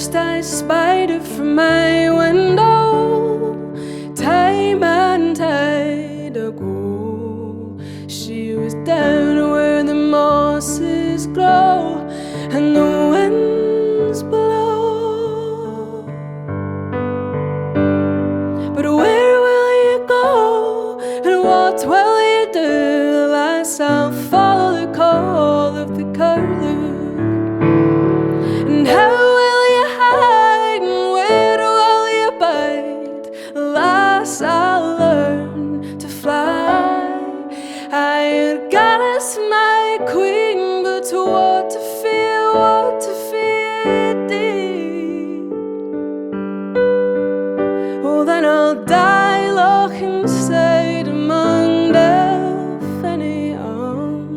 nurse I spied her from my window, time and tide ago. She was down where the mosses grow and the winds blow. But where will you go and what will you do? Lass, I'll follow the call of the curlew. And how will you hide and where will you bide? Lass, I'll learn to fly. I got us my queen, but what to fear thee? Oh, then I'll die loch inside among the fenny on.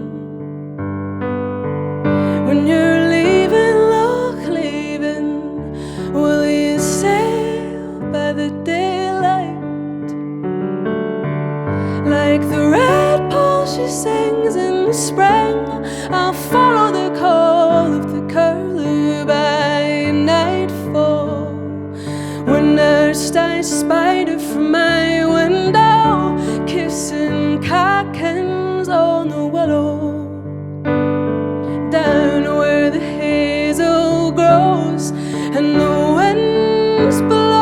When you're leaving, loch leaving, will you sail by the daylight? Like the red pole she sings in the spring, I'll follow the call of the curlew by nightfall. When nurse I spied her from my window, kissing catkins on the willow, down where the hazel grows and the winds blow.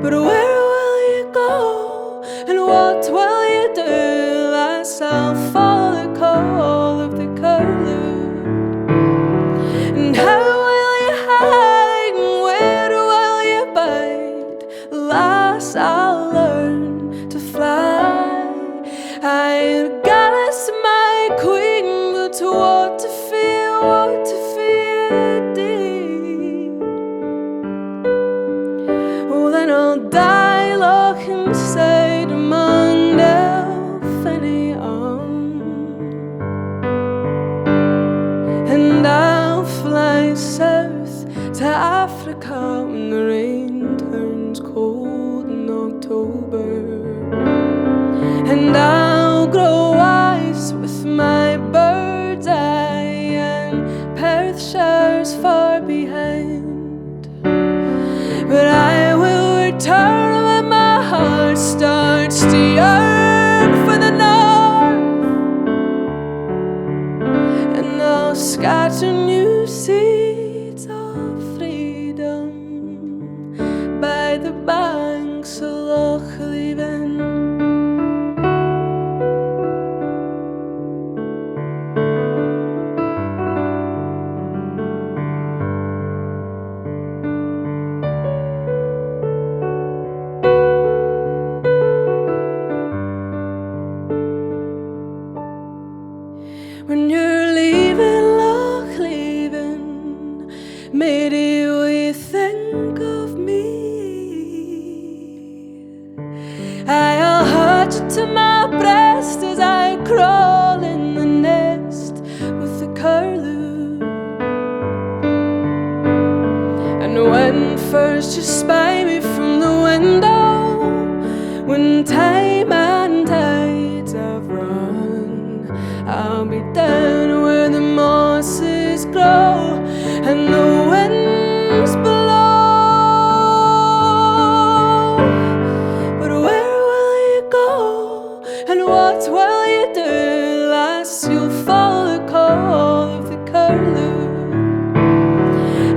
But where will you go and what will you do? Lass, I'll follow the call of the curlew. And how will you hide and where will you bide? Lass, I'll learn to fly. I got us my queen, but what to fear thee? Oh, then I'll die loch inside among the fenny on. And I'll fly south to Africa when the rain turns cold in October. And I'll grow wise with my bird's eye and Perthshire's far behind. But I will return when my heart starts to yearn for the north. And I'll scatter new seeds of freedom by the banks of Loch Leven. When you're leaving Loch Leven, maybe will you think of me? I'll hurt you to my breast as I crawl in the nest with the curlew. And when first you spy me from the window, when time and tides have run, I'll be down where the mosses grow and the winds blow. But where will you go and what will you do? Lass, you'll follow the call of the curlew.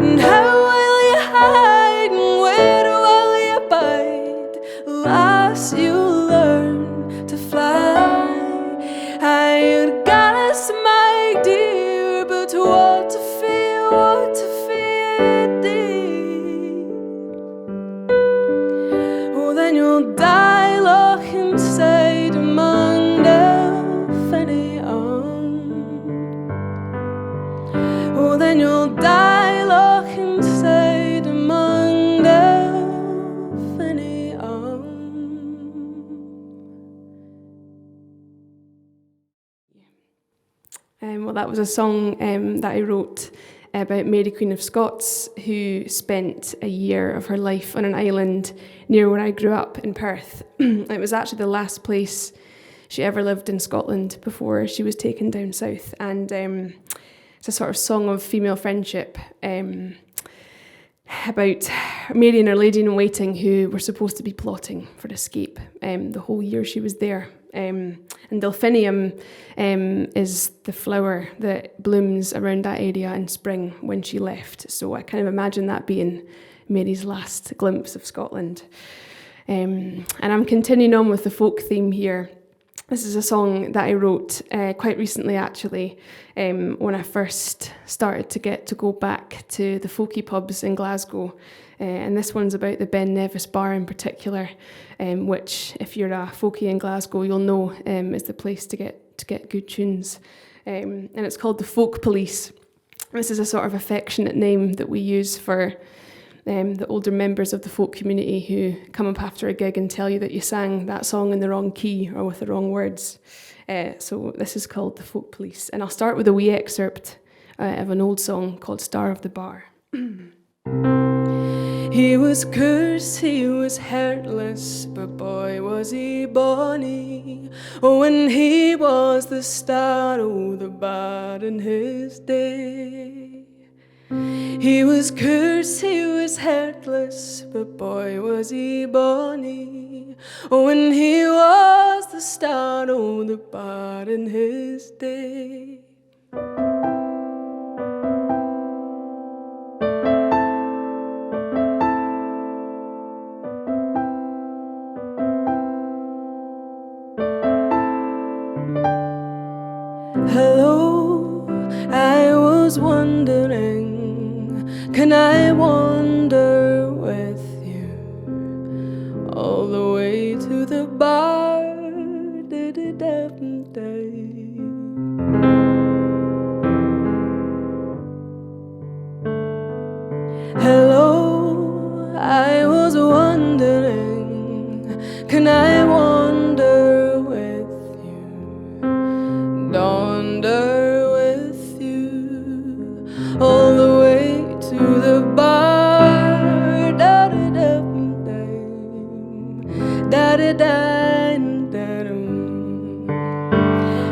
And how will you hide and where will you bide? Lass, you'll learn to fly. I got us my dear, but what to fear thee? Oh, then you'll die loch inside among the fenny on. Oh, then you'll die loch inside among the fenny on. Well, that was a song that I wrote about Mary Queen of Scots, who spent a year of her life on an island near where I grew up in Perth. It was actually the last place she ever lived in Scotland before she was taken down south. And It's a sort of song of female friendship, about Mary and her lady-in-waiting who were supposed to be plotting for escape the whole year she was there. And delphinium is the flower that blooms around that area in spring when she left. So I kind of imagine that being Mary's last glimpse of Scotland. And I'm continuing on with the folk theme here. This is a song that I wrote quite recently, actually, when I first started to get to go back to the folky pubs in Glasgow. And this one's about the Ben Nevis Bar in particular, which, if you're a folkie in Glasgow, you'll know is the place to get good tunes. And it's called the Folk Police. This is a sort of affectionate name that we use for the older members of the folk community who come up after a gig and tell you that you sang that song in the wrong key or with the wrong words. So this is called the Folk Police. And I'll start with a wee excerpt of an old song called Star of the Bar. He was cursed, he was heartless, but boy was he bonny. Oh, when he was the star of the bar in his day. He was cursed, he was heartless, but boy was he bonny. Oh, when he was the star of the bar in his day. Hello, I was wondering, can I wander with you all the way to the bar? Hello, I was wondering, can I wander with you, wander with you all the way to the bar?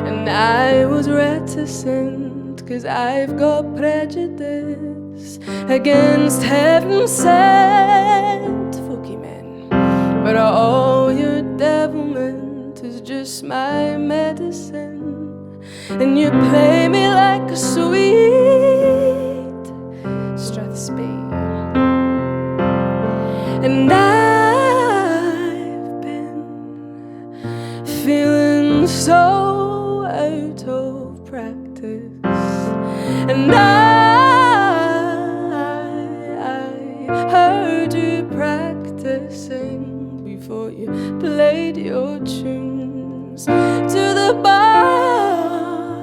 And I was reticent, 'cause I've got prejudice against heaven-sent folky men. But all your devilment is just my medicine, and you play me like a sweet strathspey. And I've been feeling so out of practice, and I heard you practicing before you played your tunes to the bar,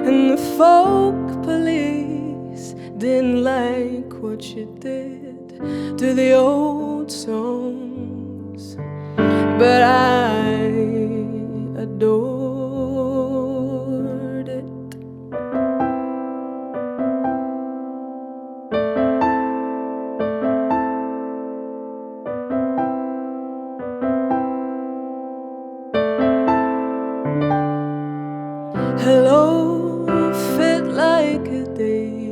and the folk police didn't like what you did to the old songs, but I adored it. Hello, fit like a day.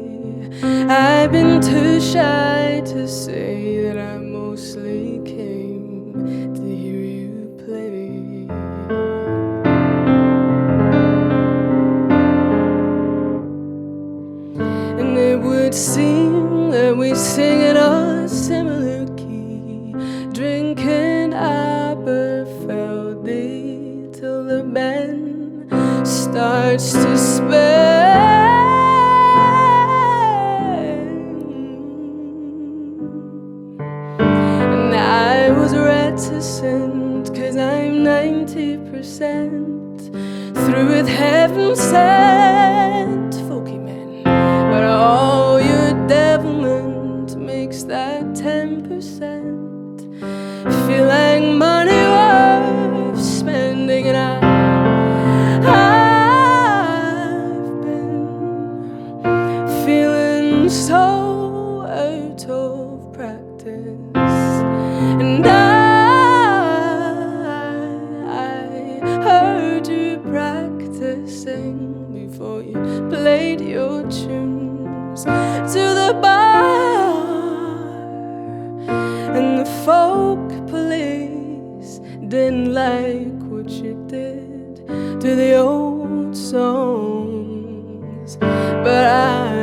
I've been too shy to say that I mostly came to hear you play. And it would seem that we sing in a similar key, drinking Aberfeldy till the band starts to spin. And I was reticent, 'cause I'm 90% through with heaven-sent folky men. But all your devilment makes that 10% feel like money worth spending, and I've been feeling so out of practice, and I heard you practicing before before you played your tunes to the bar. And the folk police didn't like what you did to the old songs, but I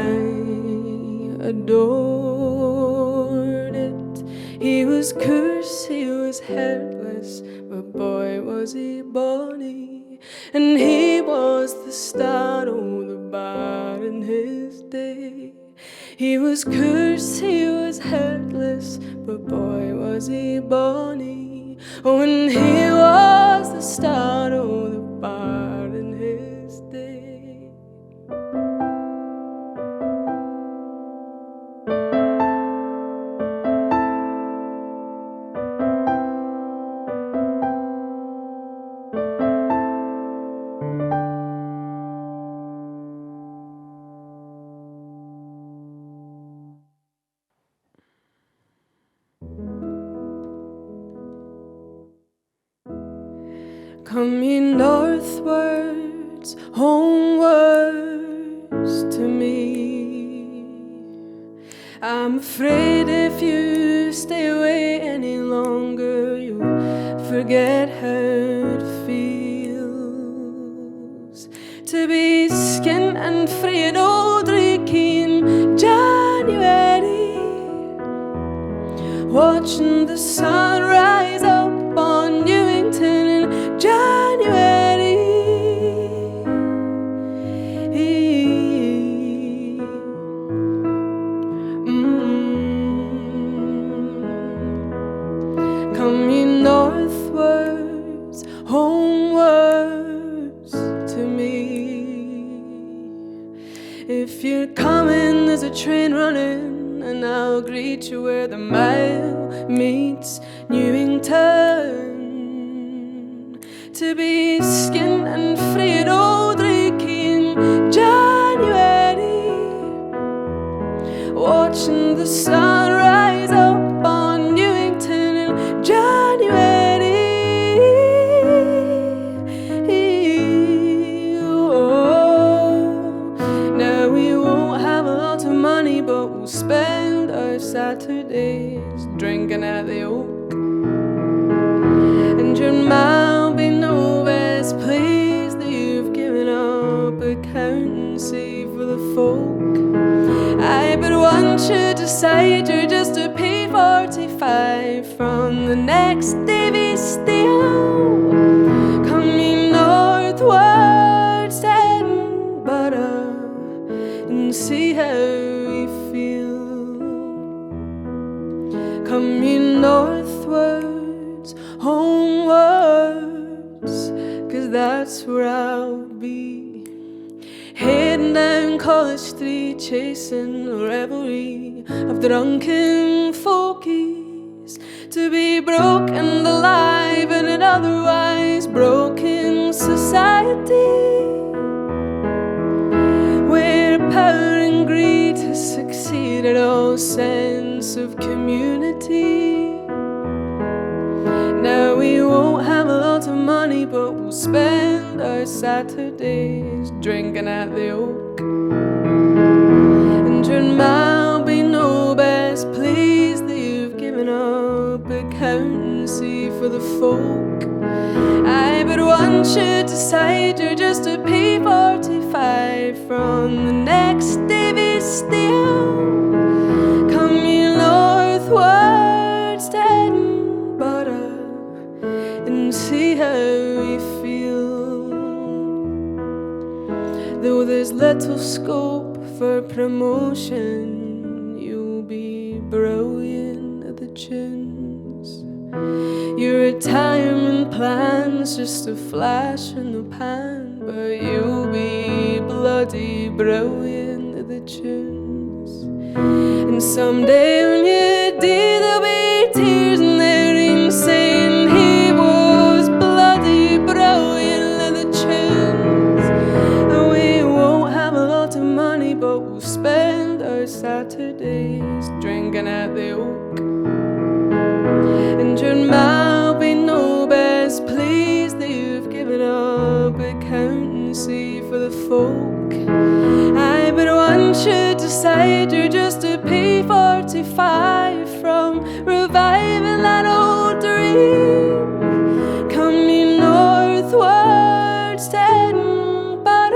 adored it. He was cursed, he was headless, but boy was he bonny. And he was the star of the bar in his day. He was cursed, he was headless, but boy was he bonny. Oh, and he was the star of the bar in his day. Come ye northwards, homewards to me. I'm afraid if you stay away any longer, you'll forget how it feels to be skin and free in old Reekie in January, watching the sun rise up on Newington in January. Come ye northwards, homewards to me. If you're coming, there's a train running, and I'll greet you where the mile meets Newington. To be skin and free in old Reekie in January, watching the sun rise up on Newington in January. Oh, now we won't have a lot of money, but we'll spend our Saturdays drinking at the Oak. And your mouth be no best pleased that you've given up accountancy for the folk. I but once you decide you're just a P45 from the next Davy Steele, come ye northwards to Edinburgh and see how we feel. Come ye northwards, homewards, 'cause that's where I'll be. Heading down College Street, chasing a revelry of drunken folkies, to be broke and alive in an otherwise broken society, where power and greed has succeeded all sense of community. Now we won't have a lot of money, but we'll spend our Saturdays drinking at the Oak. And your mouth be no best pleased that you've given up accountancy for the folk. I but once you decide you're just a P45 from the next Davy Steele, come ye northwards to Edinburgh and see how we feel. Though there's little scope for promotion, you'll be brilliant at the tunes. Your retirement plan's just a flash in the pan, but you'll be bloody brilliant at the tunes. And someday when you do, there'll be tears in their rings saying he was bloody brilliant at the tunes. And we won't have a lot of money, but we'll spend our Saturdays drinking at the Oak. And your mouth be no best pleased that you've given up accountancy for the folk. Aye, but one should decide you're just a P45 from reviving that old dream. Come ye northwards to Edinburgh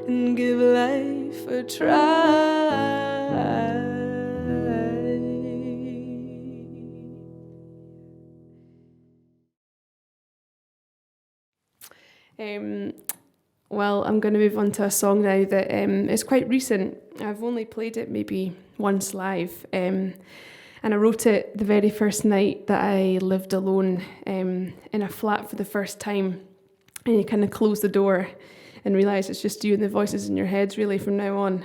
and give life a try. Well, I'm going to move on to a song now that is quite recent. I've only played it maybe once live, and I wrote it the very first night that I lived alone in a flat for the first time, and you kind of close the door and realise it's just you and the voices in your heads really from now on.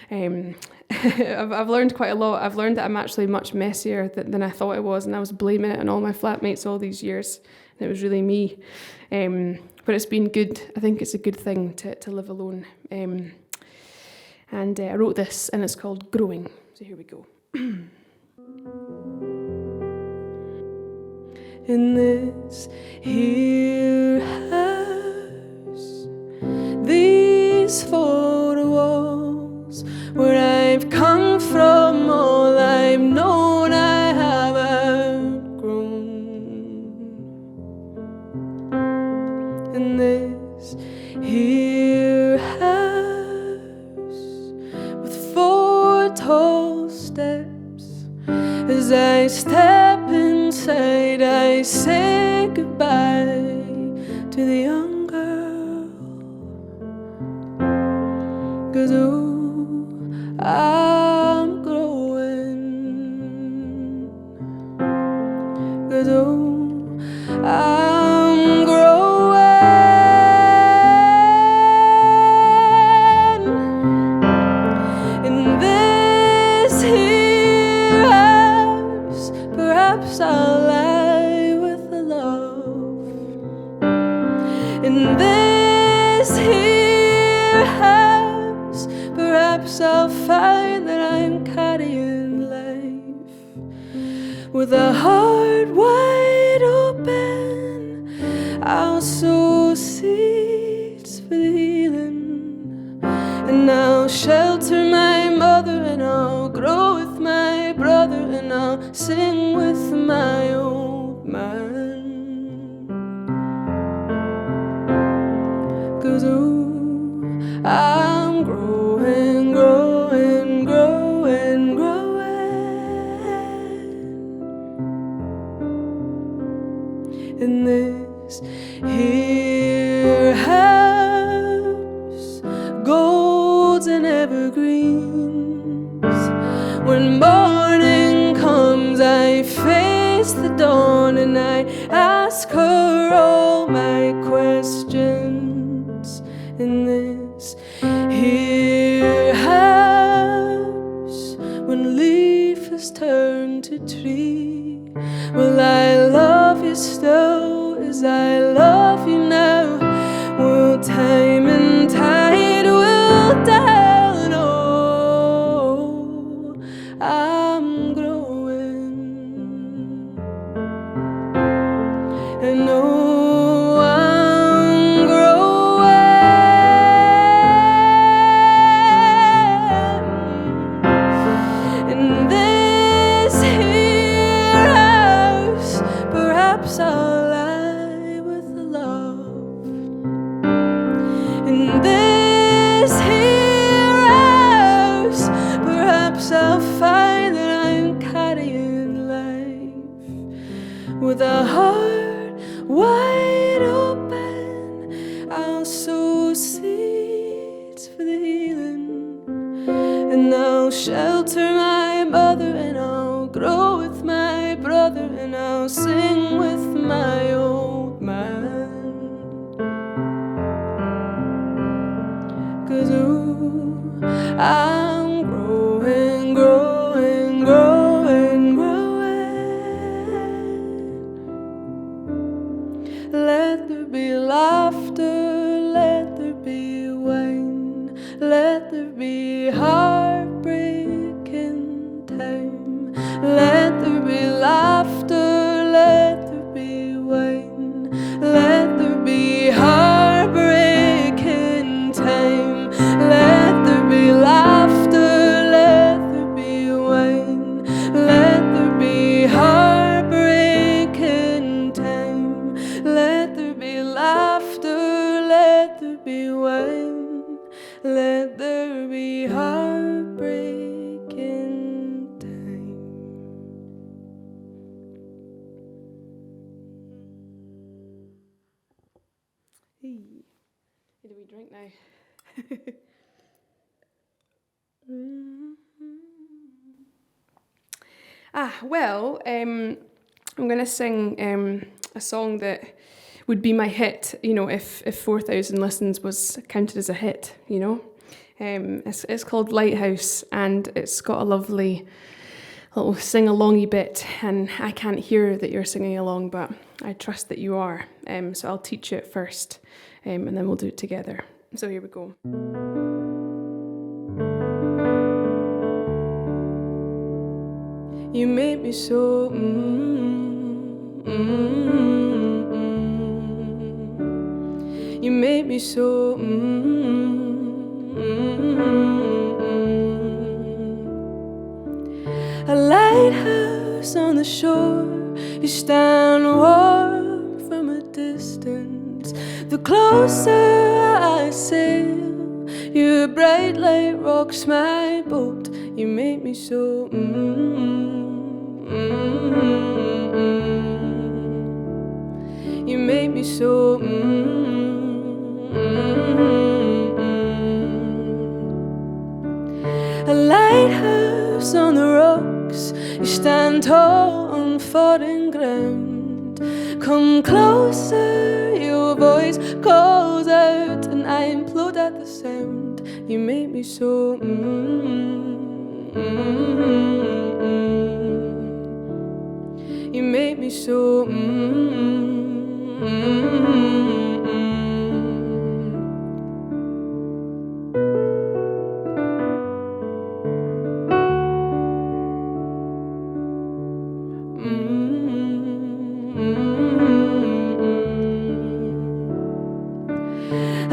I've learned quite a lot. I've learned that I'm actually much messier than I thought I was, and I was blaming it on all my flatmates all these years, and it was really me. But it's been good. I think it's a good thing to live alone. And I wrote this, and it's called Growing. So here we go. In this here house, these four walls, where I've come from, all I've known I have outgrown. In this here house, with four tall steps, as I step inside, I say goodbye to the young girl. 'Cause I'm growing. 'Cause I'm growing. In this here house, perhaps I'll lie with the love. In this here house, perhaps I'll find that I'm carrying life with a heart wide open. I'll sow seeds for the healing, and I'll shelter my mother, and I'll grow with my brother, and I'll sing with my old man. 'Cause I'm growing, growing, growing, growing. In this here house, golds and evergreens. When morning comes, I face the dawn, and I ask her all my questions. In this here house, when leaf has turned to tree, will I love you still as I love you now? Will time and tide will tell? No, I'm growing, and no. With a heart wide open, I'll sow seeds for the healing, and I'll shelter my mother, and I'll grow with my brother, and I'll sing with my old man. 'Cause I'm growing, growing, growing, growing. Let there be laughter, let there be wine, let there be heartbreak in time. Let there be laughter, let there be wine, let there be heartbreak. let there be when, let there be heartbreak in time. Hey, do we drink now? I'm going to sing a song that would be my hit, you know, if 4,000 listens was counted as a hit, you know. It's called Lighthouse, and it's got a lovely little sing-alongy bit, and I can't hear that you're singing along, but I trust that you are. So I'll teach you it first, and then we'll do it together. So here we go. You made me so You made me so A lighthouse on the shore, you stand warm from a distance. The closer I sail, your bright light rocks my boat. You made me so You made me so A lighthouse on the rocks, you stand tall on foreign ground. Come closer, your voice calls out, and I implode at the sound. You made me so You made me so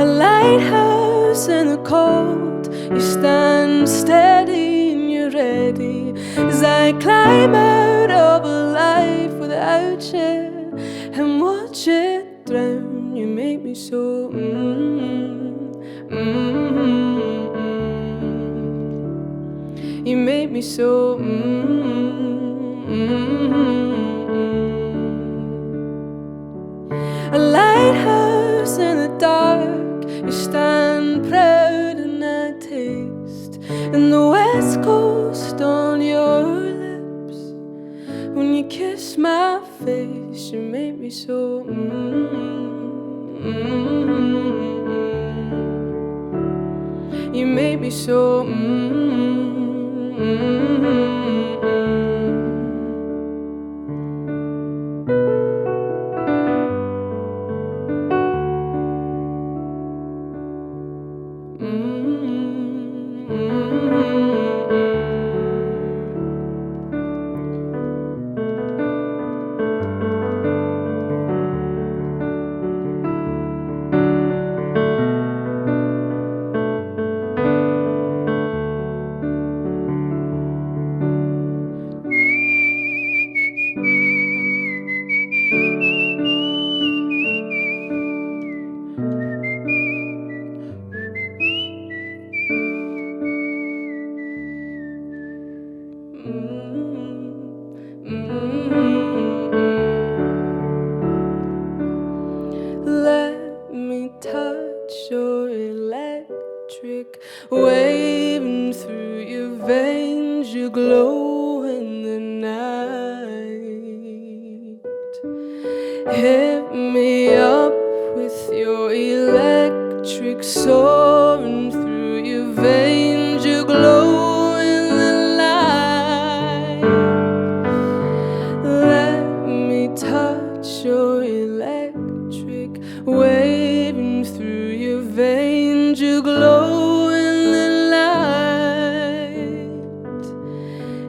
A lighthouse in the cold, you stand steady and you're ready. As I climb out of a life without you and watch it drown, you make me so You made me so A lighthouse in the dark, you stand proud and I taste. And the west coast on your lips, when you kiss my face, you make me so You made me so Let me touch your electric, waving through your veins, you glow in the night. Hit me up with your electric, soaring through your veins, you glow in the light. Let me touch your electric, waving through your veins, you glow in the light.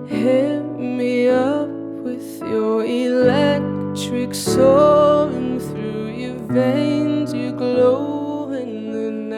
Hit me up with your electric, soaring through your veins, you glow in the night.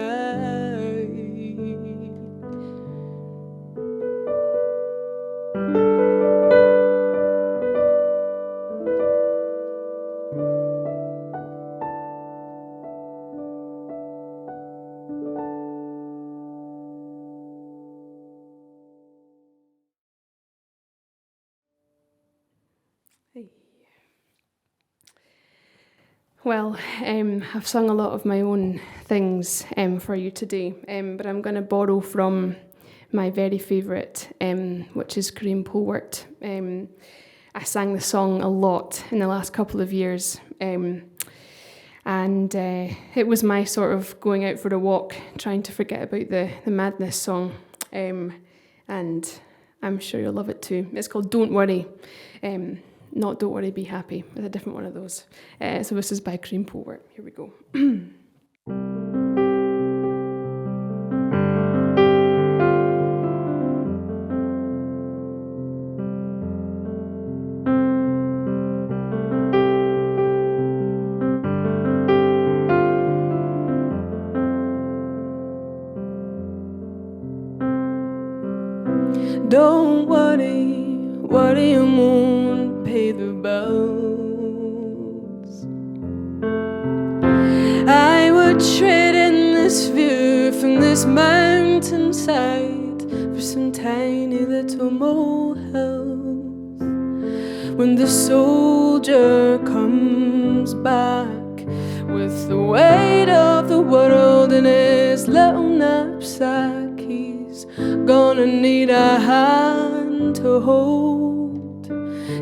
Well, I've sung a lot of my own things for you today, but I'm going to borrow from my very favourite, which is Graham Polwart. I sang the song a lot in the last couple of years, and it was my sort of going out for a walk, trying to forget about the madness song, and I'm sure you'll love it too. It's called Don't Worry. Not Don't Worry, Be Happy. It's a different one of those. So this is by Graham Polwart. Here we go. Don't worry and won't pay the bills. I would trade in this view from this mountainside for some tiny little molehills. When the soldier comes back with the weight of the world in his little knapsack, he's gonna need a hand to hold,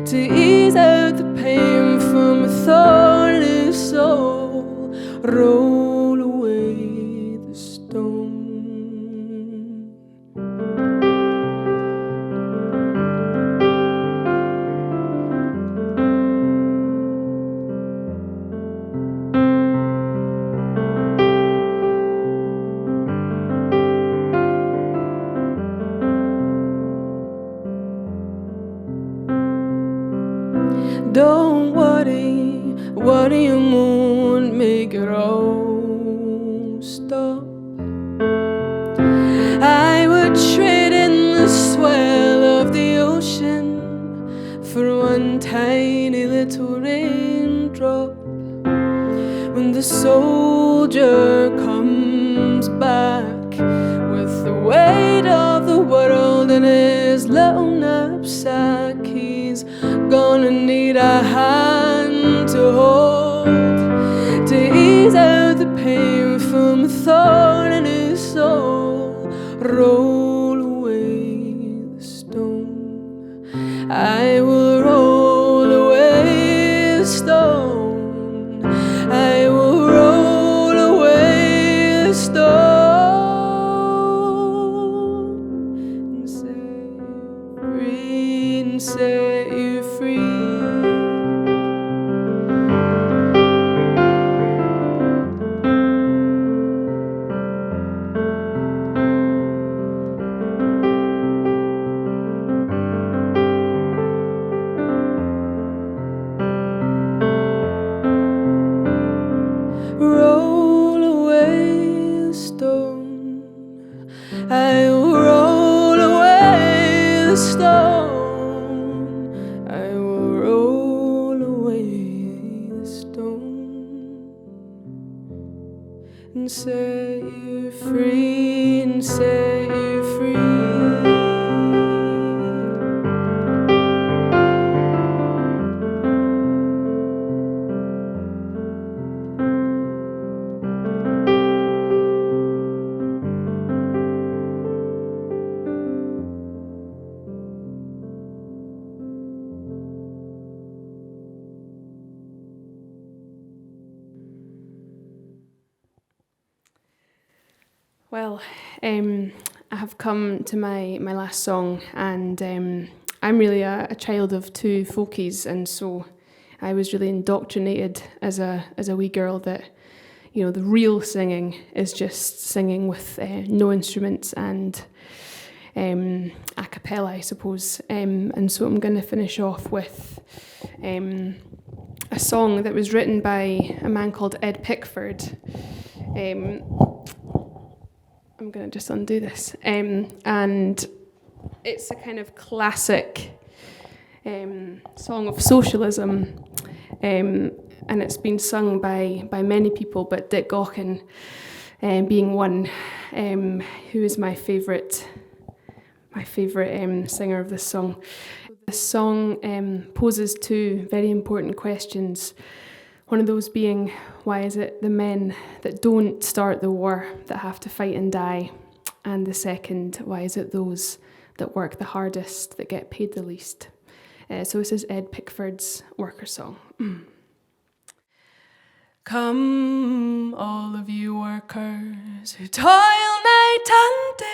to ease out the pain from a thorn in his soul. Roll away the stone. Don't worry and won't make it all stop. I would trade in the swell of the ocean for one tiny little raindrop. When the soldier comes back with the weight of the world in his little knapsack, he's gonna need a hand to hold, to ease out the pain from a thorn in his soul. Roll away the stone. I will roll away the stone. I will roll away the stone and set you free. Roll away the stone. I will roll away the stone. I will roll away the stone and set you free, and set you free. Well, I have come to my last song, and I'm really a child of two folkies, and so I was really indoctrinated as a wee girl that, you know, the real singing is just singing with no instruments and a cappella, I suppose. And so I'm going to finish off with a song that was written by a man called Ed Pickford. I'm going to just undo this. And it's a kind of classic song of socialism, and it's been sung by many people, but Dick Gaughan being one, who is my favourite singer of this song. This song poses two very important questions. One of those being, why is it the men that don't start the war that have to fight and die? And the second, why is it those that work the hardest that get paid the least? So this is Ed Pickford's Worker Song. Come, all of you workers who toil night and day,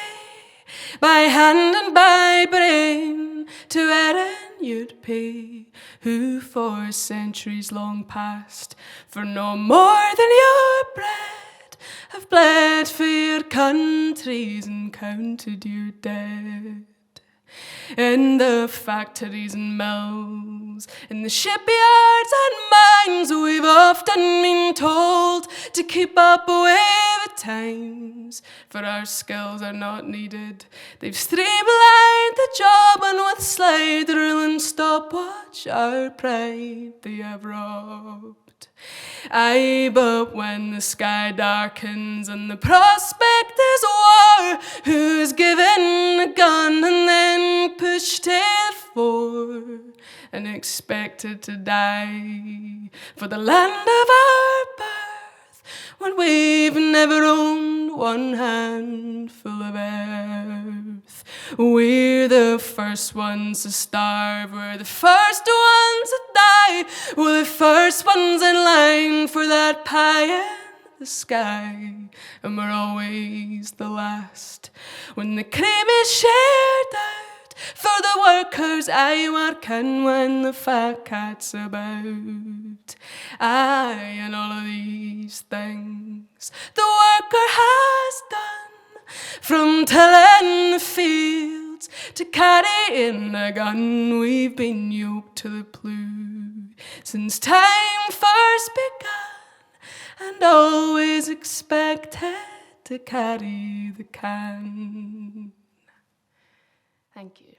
by hand and by brain, to earn you'd pay, who for centuries long past, for no more than your bread, have bled for your countries and counted your dead. In the factories and mills, in the shipyards and mines, we've often been told to keep up with the times, for our skills are not needed. They've streamlined the job, and with slide rule and stopwatch our pride they have robbed. Aye, but when the sky darkens and the prospect is war, who's given a gun and then pushed to the fore and expected to die for the land of our birth, when we've never owned one handful of earth? We're the first ones to starve, we're the first ones to die, we're the first ones in line for that pie in the sky, and we're always the last when the cream is shared out for the workers aye working when the fat cat's about. Aye, and all of these things the worker has done, from tilling the fields to carrying a gun. We've been yoked to the plough since time first began, and always expected to carry the can. Thank you.